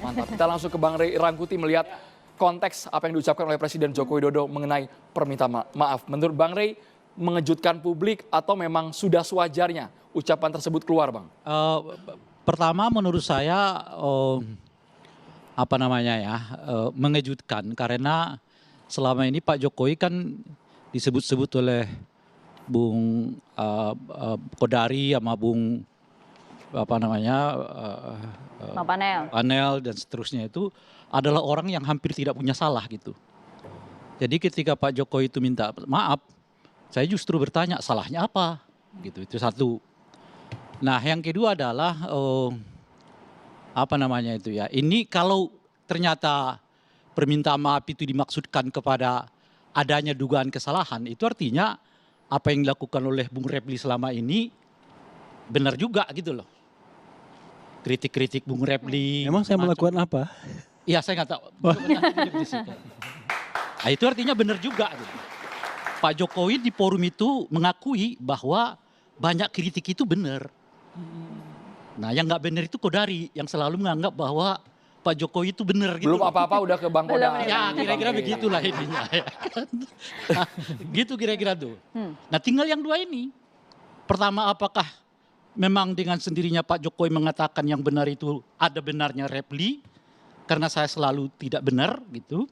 Mantap. Kita langsung ke Bang Ray Rangkuti melihat konteks apa yang diucapkan oleh Presiden Joko Widodo mengenai permintaan maaf. Menurut Bang Ray, mengejutkan publik atau memang sudah sewajarnya ucapan tersebut keluar, Bang? Pertama menurut saya mengejutkan karena selama ini Pak Jokowi kan disebut-sebut oleh Bung Kodari sama Bung Panel dan seterusnya itu adalah orang yang hampir tidak punya salah gitu. Jadi ketika Pak Jokowi itu minta maaf, saya justru bertanya salahnya apa gitu, itu satu. Nah yang kedua adalah ini kalau ternyata permintaan maaf itu dimaksudkan kepada adanya dugaan kesalahan, itu artinya apa yang dilakukan oleh Bung Repli selama ini benar juga gitu loh. Kritik-kritik Bung Repli. Emang saya melakukan apa? Iya saya nggak tahu. Nah, itu artinya benar juga gitu. Pak Jokowi di forum itu mengakui bahwa banyak kritik itu benar. Nah yang nggak benar itu Kodari yang selalu menganggap bahwa Pak Jokowi itu benar gitu. Belum apa-apa udah ke Bang Kodari. Ya kira-kira begitulah intinya. Gitu kira-kira tuh. Nah tinggal yang dua ini. Pertama apakah memang dengan sendirinya Pak Jokowi mengatakan yang benar itu ada benarnya Repli. Karena saya selalu tidak benar gitu.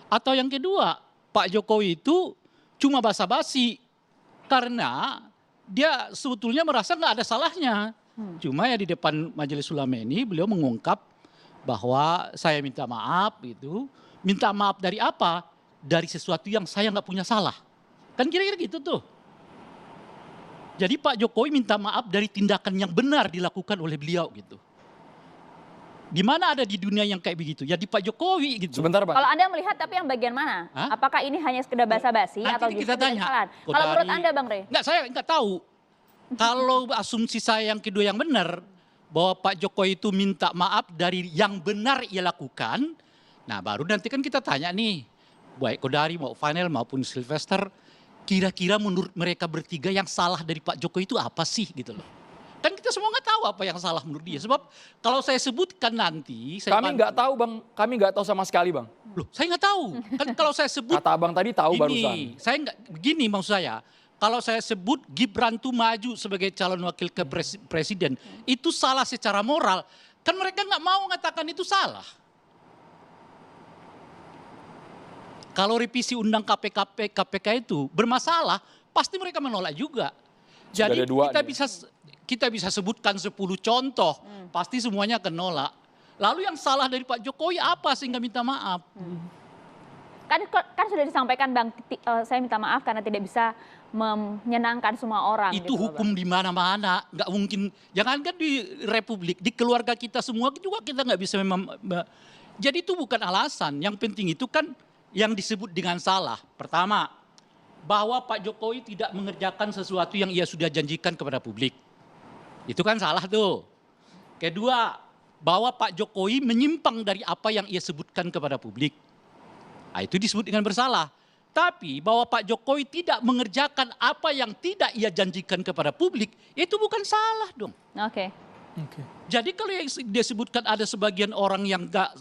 Atau yang kedua Pak Jokowi itu cuma basa-basi. Karena dia sebetulnya merasa nggak ada salahnya. Cuma ya di depan Majelis Ulama ini beliau mengungkap bahwa saya minta maaf gitu. Minta maaf dari apa? Dari sesuatu yang saya nggak punya salah. Kan kira-kira gitu tuh. Jadi Pak Jokowi minta maaf dari tindakan yang benar dilakukan oleh beliau gitu. Di mana ada di dunia yang kayak begitu? Ya di Pak Jokowi gitu. Sebentar Bang. Kalau Anda melihat tapi yang bagian mana? Hah? Apakah ini hanya sekedar basa-basi atau Nanti justru kita tanya. kesalahan? Kalau menurut Anda Bang Ray? Enggak, saya enggak tahu. Kalau asumsi saya yang kedua yang benar, bahwa Pak Jokowi itu minta maaf dari yang benar ia lakukan, nah baru nanti kan kita tanya nih, baik Kodari mau Fanel maupun Sylvester, kira-kira menurut mereka bertiga yang salah dari Pak Jokowi itu apa sih gitu loh. Kan kita semua nggak tahu apa yang salah menurut dia. Sebab kalau saya sebutkan nanti, Kami nggak tahu Bang, kami nggak tahu sama sekali Bang. Loh, saya nggak tahu. Kan kalau saya sebut, kata Abang tadi tahu barusan. Saya nggak begini maksud saya. Kalau saya sebut Gibran tuh maju sebagai calon wakil presiden, itu salah secara moral. Kan mereka nggak mau mengatakan itu salah. Kalau revisi undang KPK itu bermasalah, pasti mereka menolak juga. Jadi kita bisa sebutkan 10 contoh, pasti semuanya akan nolak. Lalu yang salah dari Pak Jokowi apa sehingga minta maaf? Kan sudah disampaikan Bang, saya minta maaf karena tidak bisa menyenangkan semua orang. Itu gitu, hukum di mana-mana, nggak mungkin. Jangankan di Republik, di keluarga kita semua juga kita nggak bisa jadi itu bukan alasan. Yang penting itu kan yang disebut dengan salah. Pertama, bahwa Pak Jokowi tidak mengerjakan sesuatu yang ia sudah janjikan kepada publik. Itu kan salah tuh. Kedua, bahwa Pak Jokowi menyimpang dari apa yang ia sebutkan kepada publik. Nah, itu disebut dengan bersalah. Tapi bahwa Pak Jokowi tidak mengerjakan apa yang tidak ia janjikan kepada publik, itu bukan salah dong. Oke. Jadi kalau yang disebutkan ada sebagian orang yang nggak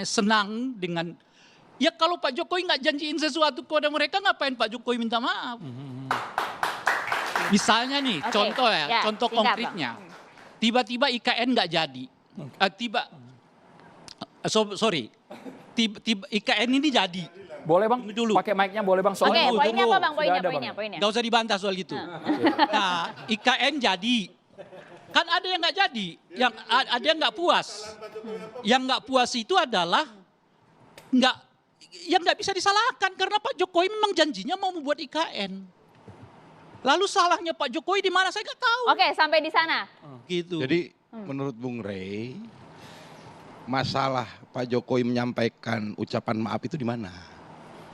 senang dengan, ya kalau Pak Jokowi nggak janjiin sesuatu kepada mereka, ngapain Pak Jokowi minta maaf? Misalnya nih, contoh konkretnya, tiba-tiba IKN nggak jadi, tiba IKN ini jadi. Boleh Bang, dulu pakai mic-nya boleh Bang. Oke, poinnya apa Bang? Poinnya. Gak usah dibantah soal gitu. Nah, IKN jadi. Kan ada yang nggak jadi, ada yang nggak puas. Yang nggak puas itu adalah yang nggak bisa disalahkan karena Pak Jokowi memang janjinya mau membuat IKN. Lalu salahnya Pak Jokowi di mana saya nggak tahu. Oke, sampai di sana. Gitu. Jadi menurut Bung Ray, masalah Pak Jokowi menyampaikan ucapan maaf itu di mana?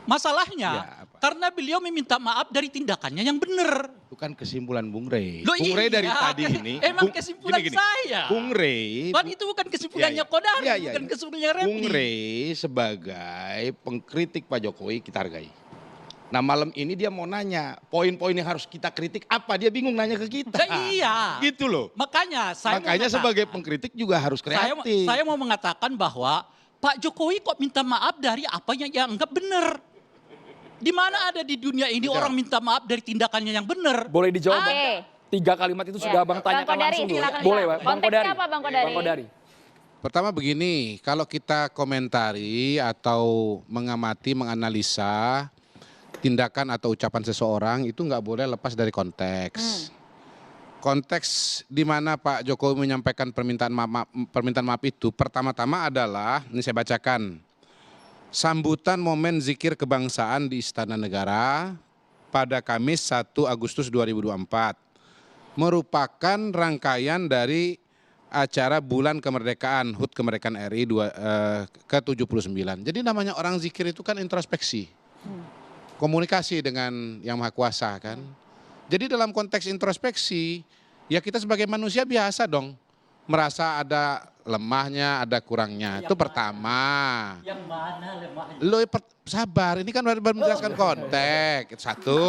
Masalahnya, karena beliau meminta maaf dari tindakannya yang benar. Itu kan kesimpulan Bung Ray. Bung Ray dari tadi ini. Emang kesimpulan saya. Bung Ray. Kan itu bukan kesimpulannya Kodari, bukan kesimpulannya Repli. Bung Ray sebagai pengkritik Pak Jokowi kita hargai. Nah malam ini dia mau nanya poin-poin yang harus kita kritik apa, dia bingung nanya ke kita. Iya. Gitu loh. Makanya Makanya sebagai pengkritik juga harus kreatif. saya mau mengatakan bahwa Pak Jokowi kok minta maaf dari apa yang dianggap benar. Di mana ada di dunia ini orang minta maaf dari tindakannya yang benar? Boleh dijawab, Oke. Bang? 3 kalimat itu sudah Abang tanyakan Bang Kodari, langsung dulu. silakan, Boleh, Bang. Bang Konteksnya Kodari. apa, Bang Kodari? Bang Kodari. Pertama begini, kalau kita komentari atau mengamati, menganalisa tindakan atau ucapan seseorang itu nggak boleh lepas dari konteks. Konteks di mana Pak Jokowi menyampaikan permintaan maaf itu pertama-tama adalah, ini saya bacakan, sambutan momen zikir kebangsaan di Istana Negara pada Kamis 1 Agustus 2024 merupakan rangkaian dari acara Bulan Kemerdekaan HUT Kemerdekaan RI ke-79. Jadi namanya orang zikir itu kan introspeksi. Komunikasi dengan Yang Maha Kuasa kan. Jadi dalam konteks introspeksi, ya kita sebagai manusia biasa dong merasa ada lemahnya, ada kurangnya. Itu pertama. Yang mana lemahnya? Lo sabar, ini kan baru menjelaskan konteks. Satu.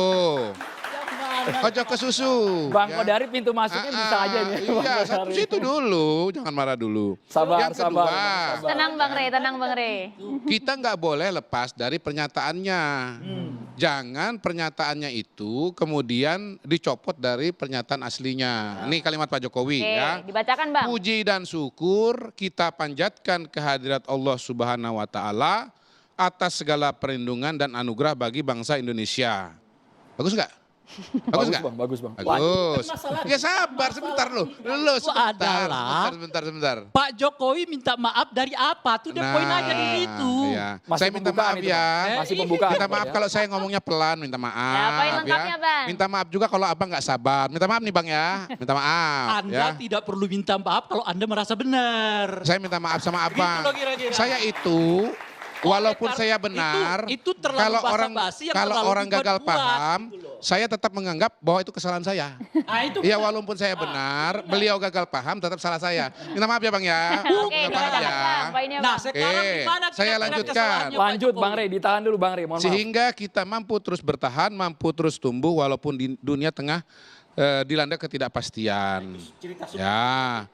Ojo ke susu. Bang ya. Kodari pintu masuknya bisa aja nih. Bang Iya, satu Kodari. situ dulu, jangan marah dulu. Sabar, Yang kedua, sabar. Tenang Bang Rey, tenang Bang Rey. kita nggak boleh lepas dari pernyataannya. Jangan pernyataannya itu kemudian dicopot dari pernyataan aslinya. Ini kalimat Pak Jokowi Oke, ya. dibacakan Bang. Puji dan syukur kita panjatkan kehadirat Allah Subhanahu wa taala atas segala perlindungan dan anugerah bagi bangsa Indonesia. Bagus nggak? Bagus nggak? Bang, bagus Bang. Bagus. Ya sabar sebentar lo. Lo sebentar, adalah- sebentar. Pak Jokowi minta maaf dari apa? Tuh the point aja di situ. Iya. Masih Saya minta pembukaan maaf itu, ya. Bang. Masih pembukaan. Minta Bang, maaf ya. kalau saya ngomongnya pelan, minta maaf. Ya, poin lengkapnya, Bang. Minta maaf juga kalau abang nggak sabar. Minta maaf nih bang ya. Minta maaf. Anda ya. tidak perlu minta maaf kalau Anda merasa benar. Saya minta maaf sama abang. loh kira-kira. Saya itu walaupun Oleh saya karena benar, itu terlalu kalau orang basa-basi yang kalau terlalu orang gagal dibuat-buat, paham, gitu loh. saya tetap menganggap bahwa itu kesalahan saya. Ah, itu Iya walaupun saya benar, beliau gagal paham tetap salah saya. Minta maaf ya bang ya. Oke, Minta maaf dibacakan ya. Bang, poinnya Nah, Bang. sekarang Oke, gimana saya kira-kira lanjutkan. kesalahannya Pak Lanjut Jokowi? Bang Rey, ditahan dulu Bang Rey, mohon maaf. Sehingga kita mampu terus bertahan, mampu terus tumbuh walaupun di dunia tengah dilanda ketidakpastian. Ya.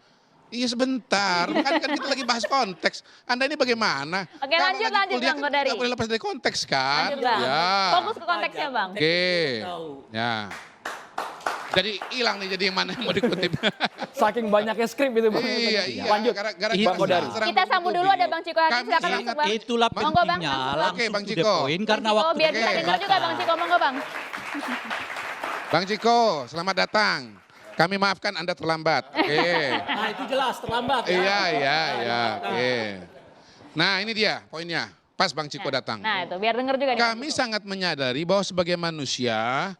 Iya sebentar, kan kita lagi bahas konteks. Anda ini bagaimana? Oke, Kalau lanjut, lagi lanjut, kuliah Bang kan Kodari. nggak boleh lepas dari konteks kan? Lanjut Bang. Ya. Fokus ke konteksnya Bang. Oke. Ya. Jadi hilang nih jadi yang mana yang mau dikutip. Saking banyaknya skrip itu Bang. Iya. Lanjut. Gara-gara Bang Kodari. serang Kita sambut dulu, ada Bang Ciko Hakim, Kami silakan ingat masuk Bang. Itulah Monggo, Bang, pentingnya langsung. langsung Oke, Bang to the Ciko. point karena Ciko, waktu biar kita dengar juga Bang Ciko, monggo Bang. Bang Ciko, selamat datang. Kami maafkan Anda terlambat. Oke. Nah, itu jelas terlambat. Iya. Oke. Nah, ini dia poinnya. Pas Bang Ciko datang. Nah itu, biar denger juga nih. Bang Kami Ciko. sangat menyadari bahwa sebagai manusia,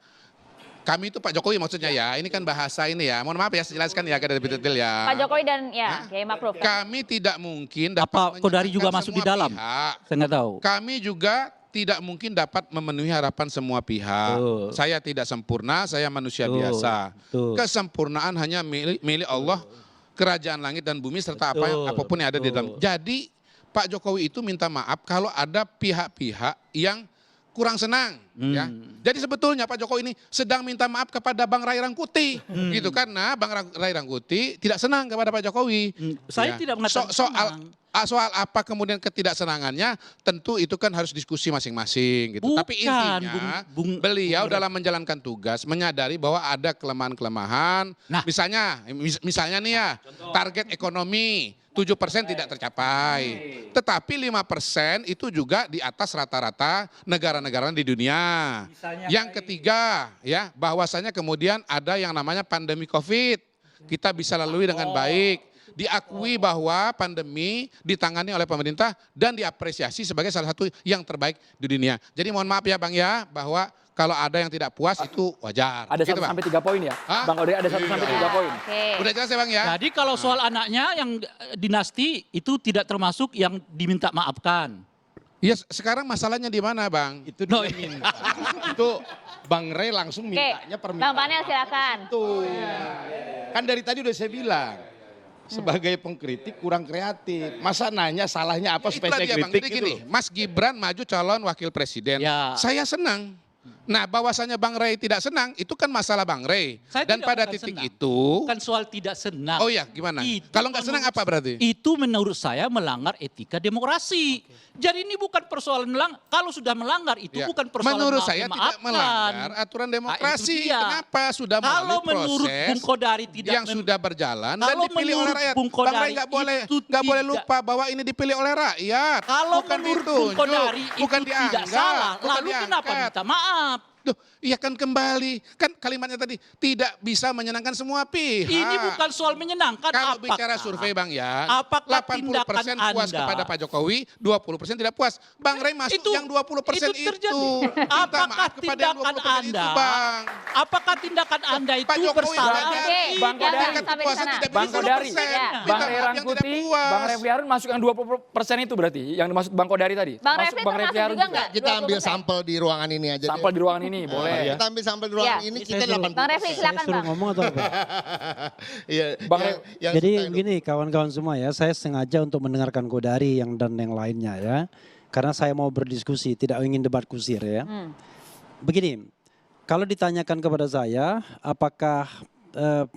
kami itu Pak Jokowi maksudnya ya, ini kan bahasa ini ya. Mohon maaf ya, saya jelaskan ya, ada lebih detail ya. Pak Jokowi dan ya, Kiai Makruf. Kami tidak mungkin dapat Apa Kodari juga menyenangkan masuk di semua dalam? pihak. Saya nggak tahu. Kami juga tidak mungkin dapat memenuhi harapan semua pihak. Betul. Saya tidak sempurna, saya manusia Betul, biasa. betul. Kesempurnaan hanya milik Allah, kerajaan langit dan bumi serta apapun yang ada di dalam. Jadi Pak Jokowi itu minta maaf kalau ada pihak-pihak yang kurang senang. Ya. Jadi sebetulnya Pak Jokowi ini sedang minta maaf kepada Bang Ray Rangkuti. Gitu karena Bang Ray Rangkuti tidak senang kepada Pak Jokowi. Saya tidak mengatakan senang. Soal apa kemudian ketidaksenangannya tentu itu kan harus diskusi masing-masing gitu. Tapi Bukan, intinya beliau dalam menjalankan tugas menyadari bahwa ada kelemahan-kelemahan. Nah. Misalnya nih ya, target ekonomi 7% tidak tercapai. Tetapi 5% itu juga di atas rata-rata negara-negara di dunia. Yang ketiga ya, bahwasanya kemudian ada yang namanya pandemi Covid. Kita bisa lalui dengan baik. Diakui bahwa pandemi ditangani oleh pemerintah dan diapresiasi sebagai salah satu yang terbaik di dunia. Jadi mohon maaf ya Bang ya, bahwa kalau ada yang tidak puas itu wajar. Ada Gitu, 1 Bang. sampai 3 poin ya? Hah? Bang Kodari ada 1 sampai 3 poin. Oke. Udah jelas ya Bang ya? Jadi kalau soal anaknya yang dinasti itu tidak termasuk yang diminta maafkan. Iya, sekarang masalahnya di mana Bang? Itu dia minta. Itu Bang Rey langsung Oke, mintanya Bang permintaan. Panel silakan. Tuh. Kan dari tadi udah saya bilang. Sebagai pengkritik kurang kreatif. Masa nanya salahnya apa supaya Itulah saya dia Bang, kritik jadi gitu gini, loh. Mas Gibran maju calon wakil presiden. Ya. Saya senang. Nah, bahwasanya Bang Rey tidak senang itu kan masalah Bang Rey. Saya Dan tidak pada bukan titik senang. itu, Bukan soal tidak senang. oh ya gimana? Itu Kalau nggak senang apa berarti? Itu menurut saya melanggar etika demokrasi. Jadi ini bukan persoalan melanggar. Kalau sudah melanggar itu Ya. bukan persoalan Menurut saya tidak memaafkan. melanggar aturan demokrasi. dia. Kenapa sudah Kalau melalui menurut proses Bung Kodari tidak yang sudah berjalan dan Kalau dipilih oleh menurut rakyat. Bung Bang Rey Kodari nggak boleh itu boleh tidak- lupa bahwa ini dipilih oleh rakyat. Kalau bukan menurut Bung ditunjuk, Kodari bukan itu dianggap, tidak salah, bukan lalu kenapa diangkat. minta maaf? Duh, iya kan kembali. Kan kalimatnya tadi tidak bisa menyenangkan semua pihak. Ini bukan soal menyenangkan. Kalau Apakah- bicara survei Bang Yan, apakah 80% tindakan puas Anda- kepada Pak Jokowi, 20% tidak puas. Bang Rey masuk yang 20% itu. terjadi. Minta Apakah maaf kepada yang tindakan 20% itu, Anda, Bang. apakah tindakan Anda itu Pak Jokowi bersalah? banyak. Oke, Bang ya, Kodari. sampai di Kepuasan sana. tidak Bang bisa Kodari, 100%. Ya. Bang Minta Rey maaf yang tidak Rangkuti, puas. Bang Refli Harun masuk yang 20% itu berarti, yang dimaksud Bang Kodari tadi. Bang Masuk Refli Bang termasuk Refli Harun juga nggak? Kita ambil 20%. sampel di ruangan ini aja. Sampel di ruangan ini, boleh. Kita ambil sampel di ruangan Ya. ini, Saya kita suruh- 80%. Bang Refli silakan Suruh Bang. ngomong atau apa? Iya, Bang yang- yang Jadi suka itu. begini kawan-kawan semua ya, saya sengaja untuk mendengarkan Kodari dan yang lainnya ya. Karena saya mau berdiskusi, tidak ingin debat kusir ya. Begini, kalau ditanyakan kepada saya apakah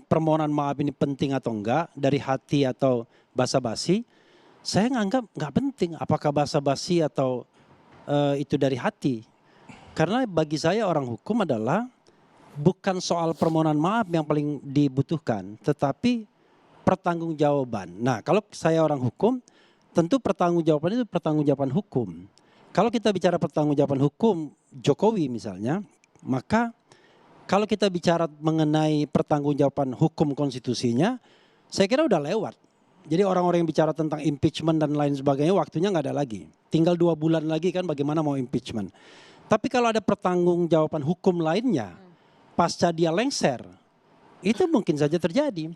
permohonan maaf ini penting atau enggak, dari hati atau basa-basi, saya nganggap nggak penting apakah basa-basi atau itu dari hati. Karena bagi saya orang hukum adalah bukan soal permohonan maaf yang paling dibutuhkan, tetapi pertanggungjawaban. Nah, kalau saya orang hukum, tentu pertanggungjawaban itu pertanggungjawaban hukum. Kalau kita bicara pertanggungjawaban hukum Jokowi misalnya, maka kalau kita bicara mengenai pertanggungjawaban hukum konstitusinya, saya kira udah lewat. Jadi orang-orang yang bicara tentang impeachment dan lain sebagainya waktunya nggak ada lagi. Tinggal 2 bulan lagi kan bagaimana mau impeachment. Tapi kalau ada pertanggungjawaban hukum lainnya, pasca dia lengser, itu mungkin saja terjadi.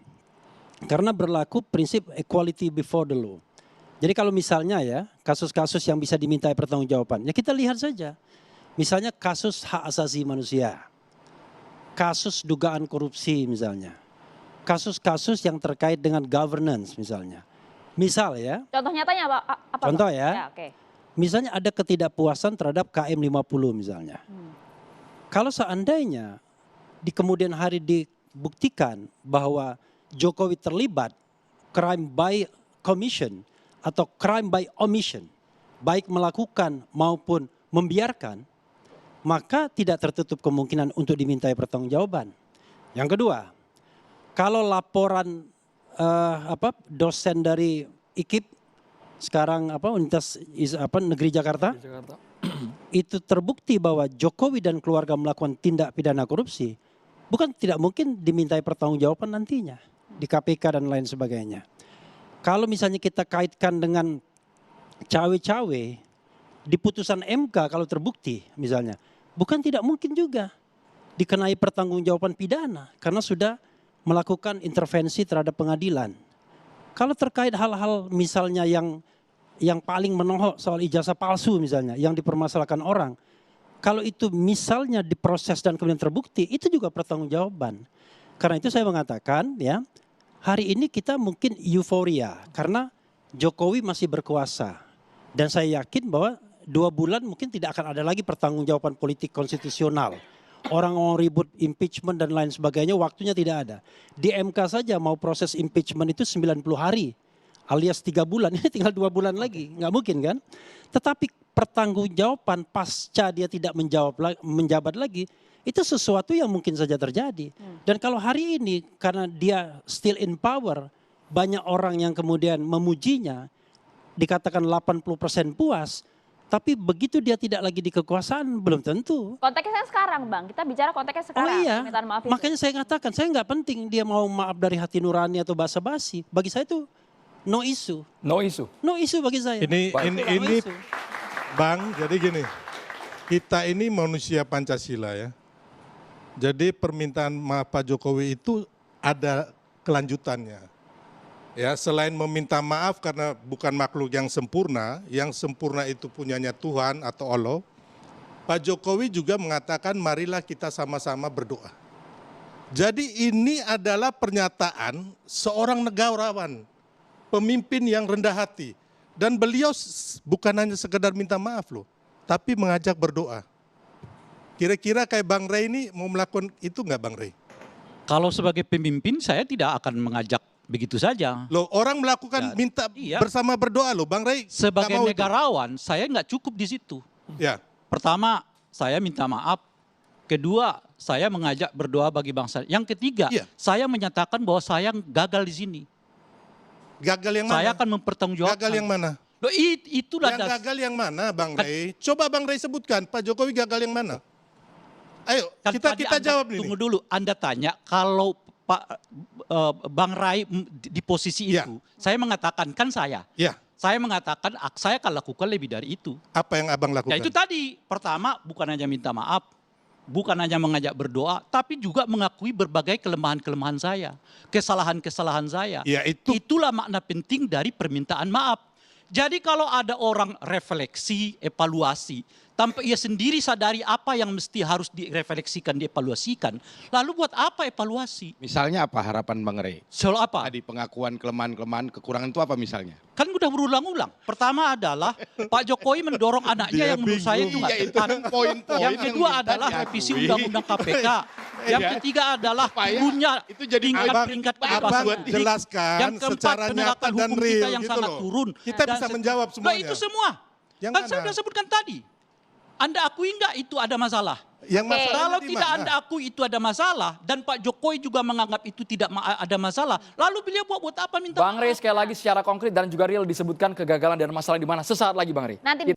Karena berlaku prinsip equality before the law. Jadi kalau misalnya ya, kasus-kasus yang bisa dimintai pertanggungjawaban, ya kita lihat saja. Misalnya kasus hak asasi manusia, kasus dugaan korupsi misalnya, kasus-kasus yang terkait dengan governance misalnya. Misal ya, Contoh nyatanya apa? Contoh Bang? ya. Oke. misalnya ada ketidakpuasan terhadap KM 50 misalnya. Kalau seandainya di kemudian hari dibuktikan bahwa Jokowi terlibat crime by commission atau crime by omission, baik melakukan maupun membiarkan, maka tidak tertutup kemungkinan untuk dimintai pertanggungjawaban. Yang kedua, kalau laporan dosen dari IKIP sekarang Negeri Jakarta Jakarta. itu terbukti bahwa Jokowi dan keluarga melakukan tindak pidana korupsi, bukan tidak mungkin dimintai pertanggungjawaban nantinya di KPK dan lain sebagainya. Kalau misalnya kita kaitkan dengan cawe-cawe di putusan MK kalau terbukti misalnya, bukan tidak mungkin juga dikenai pertanggungjawaban pidana karena sudah melakukan intervensi terhadap pengadilan. Kalau terkait hal-hal misalnya yang paling menohok soal ijazah palsu misalnya yang dipermasalahkan orang, kalau itu misalnya diproses dan kemudian terbukti, itu juga pertanggungjawaban. Karena itu saya mengatakan ya, hari ini kita mungkin euforia karena Jokowi masih berkuasa. Dan saya yakin bahwa 2 bulan mungkin tidak akan ada lagi pertanggungjawaban politik konstitusional. Orang mau ribut impeachment dan lain sebagainya, waktunya tidak ada. Di MK saja mau proses impeachment itu 90 hari alias 3 bulan, ini tinggal 2 bulan lagi, nggak mungkin kan. Tetapi pertanggungjawaban pasca dia tidak menjabat lagi, itu sesuatu yang mungkin saja terjadi. Dan kalau hari ini karena dia still in power, banyak orang yang kemudian memujinya, dikatakan 80% puas, tapi begitu dia tidak lagi di kekuasaan belum tentu. Konteksnya sekarang Bang, kita bicara konteksnya sekarang. Oh iya, Permintaan maaf itu. makanya saya katakan saya nggak penting dia mau maaf dari hati nurani atau basa-basi. Bagi saya itu no issue, No issue. no issue bagi saya. Ini No issue. Bang, jadi gini, kita ini manusia Pancasila ya. Jadi permintaan maaf Pak Jokowi itu ada kelanjutannya. Ya, selain meminta maaf karena bukan makhluk yang sempurna itu punyanya Tuhan atau Allah. Pak Jokowi juga mengatakan marilah kita sama-sama berdoa. Jadi ini adalah pernyataan seorang negarawan, pemimpin yang rendah hati. Dan beliau bukan hanya sekedar minta maaf loh, tapi mengajak berdoa. Kira-kira kayak Bang Rey ini mau melakukan itu nggak Bang Rey? Kalau sebagai pemimpin saya tidak akan mengajak begitu saja. Loh orang melakukan Ya, minta iya. bersama berdoa loh Bang Rey. nggak Sebagai mau itu. negarawan saya nggak cukup di situ. Ya, Pertama, saya minta maaf. Kedua, saya mengajak berdoa bagi bangsa. Yang ketiga, Iya. saya menyatakan bahwa saya gagal di sini. gagal yang mana? Saya akan mempertanggungjawabkan. Gagal yang mana? Loh, itulah Yang gagal yang mana Bang Rey? Coba Bang Rey sebutkan Pak Jokowi gagal yang mana? Ayo Kan kita tadi Anda- jawab nih. Tunggu dulu, Anda tanya kalau Pak Bang Rai di posisi Iya. itu, saya mengatakan kan saya. Ya, Saya mengatakan saya akan lakukan lebih dari itu. apa yang Abang lakukan? Ya itu tadi, pertama bukan hanya minta maaf, bukan hanya mengajak berdoa, tapi juga mengakui berbagai kelemahan-kelemahan saya, kesalahan-kesalahan saya. Ya, itu- Itulah makna penting dari permintaan maaf. Jadi kalau ada orang refleksi, evaluasi, tanpa ia sendiri sadari apa yang mesti harus direfleksikan, dievaluasikan, lalu buat apa evaluasi? Misalnya apa harapan Bang Rey? Soal apa? Tadi pengakuan kelemahan-kelemahan, kekurangan itu apa misalnya? Kan udah berulang-ulang. Pertama adalah Pak Jokowi mendorong anaknya yang menurut saya itu nggak Iya, itu tepat. kan poin-poin Yang yang kedua minta adalah diakui. revisi undang-undang KPK. Yang Iya. ketiga adalah Supaya turunnya itu jadi tingkat abang kebebasan Abang publik. jelaskan Yang keempat secara nyata penegakan dan hukum real kita yang gitu sangat loh. turun. Kita bisa menjawab Nah, semuanya. itu semua. Yang Kan mana? saya sudah sebutkan tadi. Anda akui nggak itu ada masalah? Yang masalahnya Kalau di tidak mana? Anda akui itu ada masalah dan Pak Jokowi juga menganggap itu tidak ada masalah, lalu beliau buat apa minta Bang Rey maaf? sekali lagi secara konkret dan juga real disebutkan kegagalan dan masalah di mana. Sesaat lagi Bang Rey. Nanti